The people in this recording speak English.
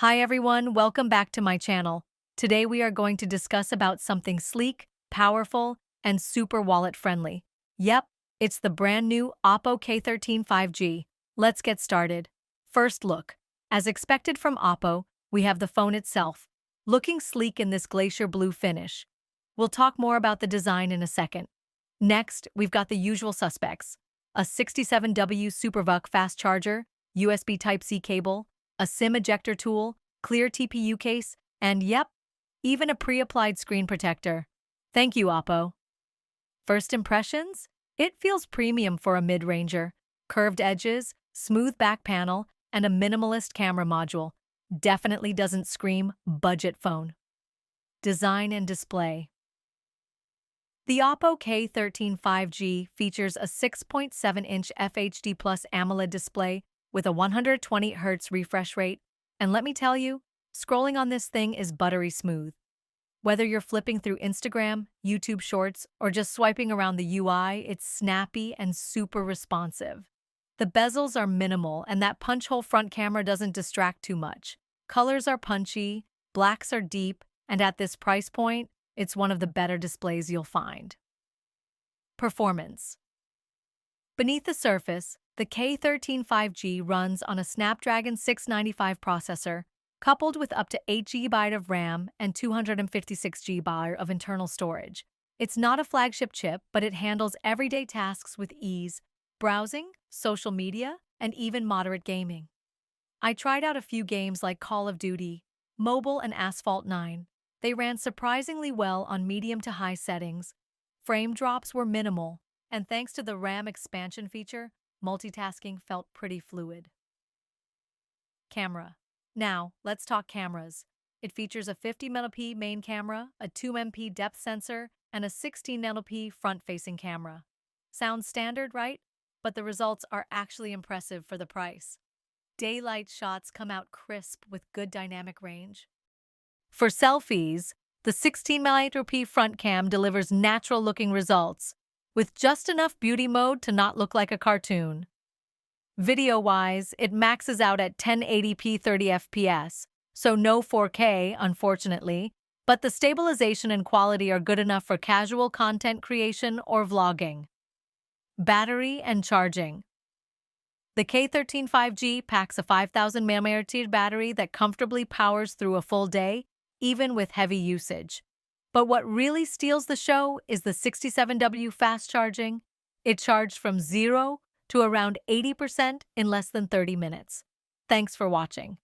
Hi everyone, welcome back to my channel. Today we are going to discuss about something sleek, powerful, and super wallet friendly. Yep, it's the brand new OPPO K13 5G. Let's get started. First look. As expected from OPPO, we have the phone itself, looking sleek in this glacier blue finish. We'll talk more about the design in a second. Next, we've got the usual suspects. A 67W SuperVOOC fast charger, USB Type-C cable, a SIM ejector tool, clear TPU case, and yep, even a pre-applied screen protector. Thank you, OPPO. First impressions? It feels premium for a mid-ranger. Curved edges, smooth back panel, and a minimalist camera module. Definitely doesn't scream budget phone. Design and display. The OPPO K13 5G features a 6.7-inch FHD Plus AMOLED display with a 120Hz refresh rate, and let me tell you, scrolling on this thing is buttery smooth. Whether you're flipping through Instagram, YouTube Shorts, or just swiping around the UI, it's snappy and super responsive. The bezels are minimal, and that punch-hole front camera doesn't distract too much. Colors are punchy, blacks are deep, and at this price point, it's one of the better displays you'll find. Performance. Beneath the surface, the K13 5G runs on a Snapdragon 695 processor, coupled with up to 8GB of RAM and 256GB of internal storage. It's not a flagship chip, but it handles everyday tasks with ease: browsing, social media, and even moderate gaming. I tried out a few games like Call of Duty, Mobile, and Asphalt 9. They ran surprisingly well on medium to high settings. Frame drops were minimal, and thanks to the RAM expansion feature, multitasking felt pretty fluid. Camera. Now, let's talk cameras. It features a 50MP main camera, a 2MP depth sensor, and a 16MP front-facing camera. Sounds standard, right? But the results are actually impressive for the price. Daylight shots come out crisp with good dynamic range. For selfies, the 16MP front cam delivers natural-looking results, with just enough beauty mode to not look like a cartoon. Video-wise, it maxes out at 1080p 30fps, so no 4K, unfortunately, but the stabilization and quality are good enough for casual content creation or vlogging. Battery and charging. The K13 5G packs a 5000 mAh battery that comfortably powers through a full day, even with heavy usage. But what really steals the show is the 67W fast charging. It charged from 0 to around 80% in less than 30 minutes. Thanks for watching.